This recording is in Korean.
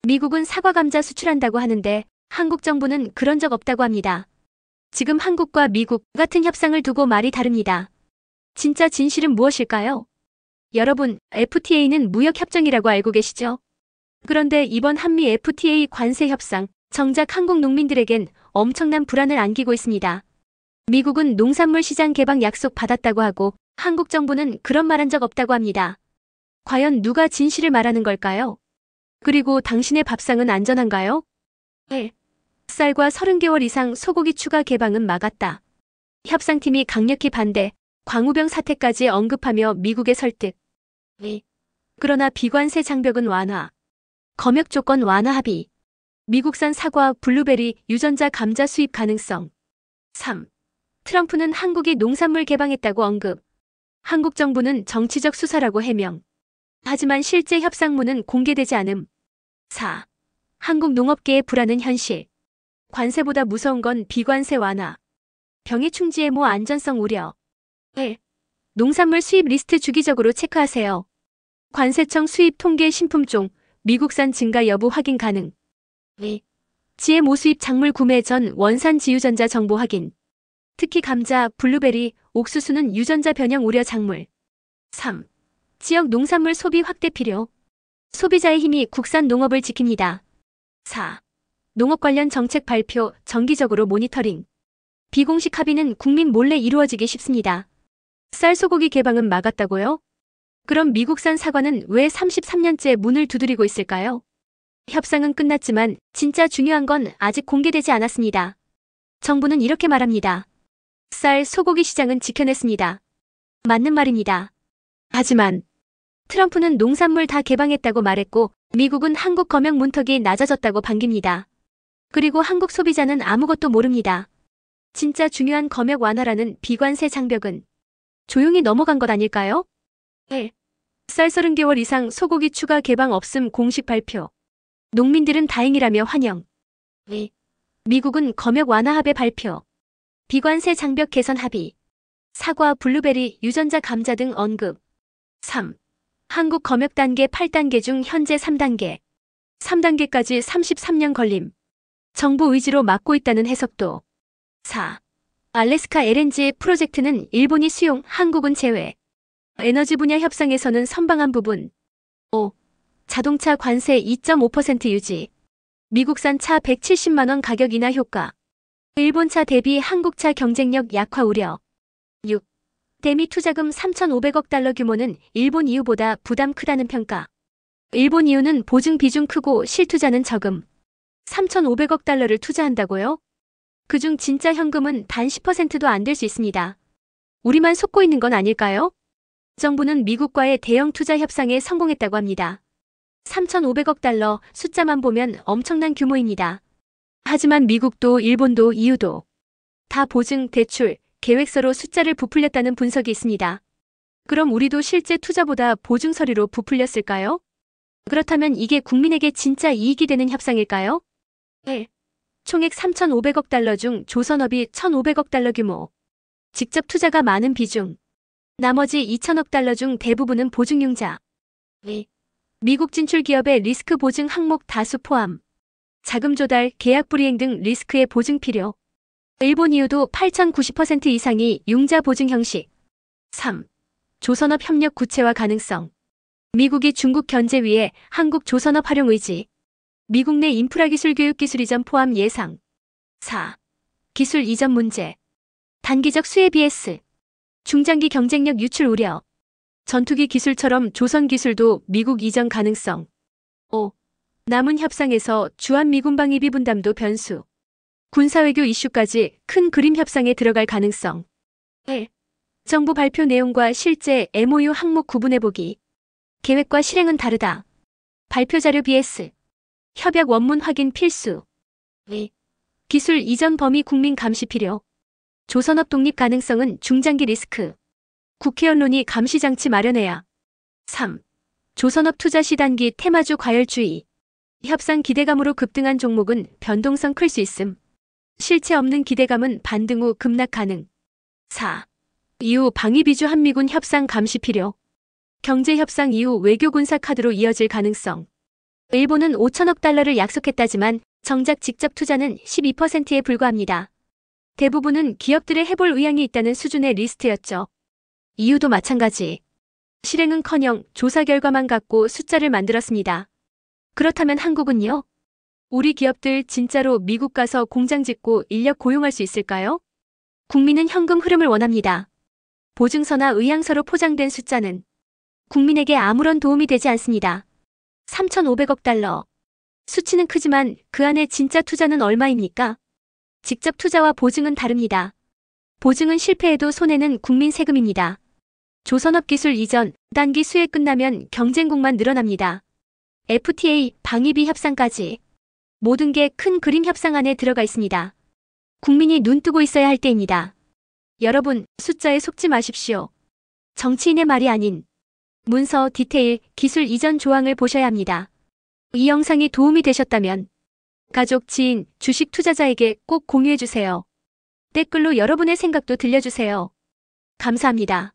미국은 사과 감자 수출한다고 하는데 한국 정부는 그런 적 없다고 합니다. 지금 한국과 미국 같은 협상을 두고 말이 다릅니다. 진짜 진실은 무엇일까요? 여러분, FTA는 무역협정이라고 알고 계시죠? 그런데 이번 한미 FTA 관세 협상, 정작 한국 농민들에겐 엄청난 불안을 안기고 있습니다. 미국은 농산물 시장 개방 약속 받았다고 하고 한국 정부는 그런 말 한 적 없다고 합니다. 과연 누가 진실을 말하는 걸까요? 그리고 당신의 밥상은 안전한가요? 1. 쌀과 30개월 이상 소고기 추가 개방은 막았다. 협상팀이 강력히 반대, 광우병 사태까지 언급하며 미국의 설득. 2. 그러나 비관세 장벽은 완화. 검역 조건 완화 합의. 미국산 사과, 블루베리, 유전자 감자 수입 가능성. 3. 트럼프는 한국이 농산물 개방했다고 언급. 한국 정부는 정치적 수사라고 해명. 하지만 실제 협상문은 공개되지 않음. 4. 한국 농업계의 불안은 현실. 관세보다 무서운 건 비관세 완화. 병해충 GMO 안전성 우려. 1. 농산물 수입 리스트 주기적으로 체크하세요. 관세청 수입 통계 신품종, 미국산 증가 여부 확인 가능. 2. GMO 수입 작물 구매 전 원산지 유전자 정보 확인. 특히 감자, 블루베리, 옥수수는 유전자 변형 우려 작물. 3. 지역 농산물 소비 확대 필요. 소비자의 힘이 국산 농업을 지킵니다. 4. 농업 관련 정책 발표, 정기적으로 모니터링. 비공식 합의는 국민 몰래 이루어지기 쉽습니다. 쌀 소고기 개방은 막았다고요? 그럼 미국산 사과는 왜 33년째 문을 두드리고 있을까요? 협상은 끝났지만 진짜 중요한 건 아직 공개되지 않았습니다. 정부는 이렇게 말합니다. 쌀, 소고기 시장은 지켜냈습니다. 맞는 말입니다. 하지만 트럼프는 농산물 다 개방했다고 말했고 미국은 한국 검역 문턱이 낮아졌다고 반깁니다. 그리고 한국 소비자는 아무것도 모릅니다. 진짜 중요한 검역 완화라는 비관세 장벽은 조용히 넘어간 것 아닐까요? 1. 쌀 30개월 이상 소고기 추가 개방 없음 공식 발표. 농민들은 다행이라며 환영. 2. 미국은 검역 완화 합의 발표. 비관세 장벽 개선 합의. 사과, 블루베리, 유전자 감자 등 언급. 3. 한국 검역 단계 8단계 중 현재 3단계. 3단계까지 33년 걸림. 정부 의지로 막고 있다는 해석도. 4. 알래스카 LNG 프로젝트는 일본이 수용, 한국은 제외. 에너지 분야 협상에서는 선방한 부분. 5. 자동차 관세 2.5% 유지. 미국산 차 170만 원 가격 인하 효과. 일본 차 대비 한국 차 경쟁력 약화 우려. 6. 대미 투자금 3,500억 달러 규모는 일본 이유보다 부담 크다는 평가. 일본 이유는 보증 비중 크고 실투자는 적음. 3,500억 달러를 투자한다고요? 그중 진짜 현금은 단 10%도 안 될 수 있습니다. 우리만 속고 있는 건 아닐까요? 정부는 미국과의 대형 투자 협상에 성공했다고 합니다. 3,500억 달러 숫자만 보면 엄청난 규모입니다. 하지만 미국도 일본도 EU도 다 보증, 대출, 계획서로 숫자를 부풀렸다는 분석이 있습니다. 그럼 우리도 실제 투자보다 보증 서류로 부풀렸을까요? 그렇다면 이게 국민에게 진짜 이익이 되는 협상일까요? 1. 총액 3,500억 달러 중 조선업이 1,500억 달러 규모. 직접 투자가 많은 비중. 나머지 2,000억 달러 중 대부분은 보증융자. 2. 미국 진출 기업의 리스크 보증 항목 다수 포함. 자금 조달, 계약 불이행 등 리스크의 보증 필요. 일본 EU도 8,090% 이상이 융자 보증 형식. 3. 조선업 협력 구체화 가능성. 미국이 중국 견제 위에 한국 조선업 활용 의지. 미국 내 인프라 기술 교육 기술 이전 포함 예상. 4. 기술 이전 문제. 단기적 수혜 BS. 중장기 경쟁력 유출 우려. 전투기 기술처럼 조선 기술도 미국 이전 가능성. 5. 남은 협상에서 주한미군 방위비 분담도 변수. 군사외교 이슈까지 큰 그림 협상에 들어갈 가능성. 1. 정부 발표 내용과 실제 MOU 항목 구분해보기. 계획과 실행은 다르다. 발표 자료 BS. 협약 원문 확인 필수. 2. 기술 이전 범위 국민 감시 필요. 조선업 독립 가능성은 중장기 리스크. 국회의원 논의 감시장치 마련해야. 3. 조선업 투자 시단기 테마주 과열주의. 협상 기대감으로 급등한 종목은 변동성 클 수 있음. 실체 없는 기대감은 반등 후 급락 가능. 4. 이후 방위비주 한미군 협상 감시 필요. 경제협상 이후 외교군사 카드로 이어질 가능성. 일본은 5천억 달러를 약속했다지만 정작 직접 투자는 12%에 불과합니다. 대부분은 기업들의 해볼 의향이 있다는 수준의 리스트였죠. 이유도 마찬가지. 실행은커녕 조사 결과만 갖고 숫자를 만들었습니다. 그렇다면 한국은요? 우리 기업들 진짜로 미국 가서 공장 짓고 인력 고용할 수 있을까요? 국민은 현금 흐름을 원합니다. 보증서나 의향서로 포장된 숫자는 국민에게 아무런 도움이 되지 않습니다. 3,500억 달러. 수치는 크지만 그 안에 진짜 투자는 얼마입니까? 직접 투자와 보증은 다릅니다. 보증은 실패해도 손해는 국민 세금입니다. 조선업 기술 이전, 단기 수혜 끝나면 경쟁국만 늘어납니다. FTA, 방위비 협상까지. 모든 게 큰 그림 협상 안에 들어가 있습니다. 국민이 눈뜨고 있어야 할 때입니다. 여러분, 숫자에 속지 마십시오. 정치인의 말이 아닌 문서, 디테일, 기술 이전 조항을 보셔야 합니다. 이 영상이 도움이 되셨다면 가족, 지인, 주식 투자자에게 꼭 공유해주세요. 댓글로 여러분의 생각도 들려주세요. 감사합니다.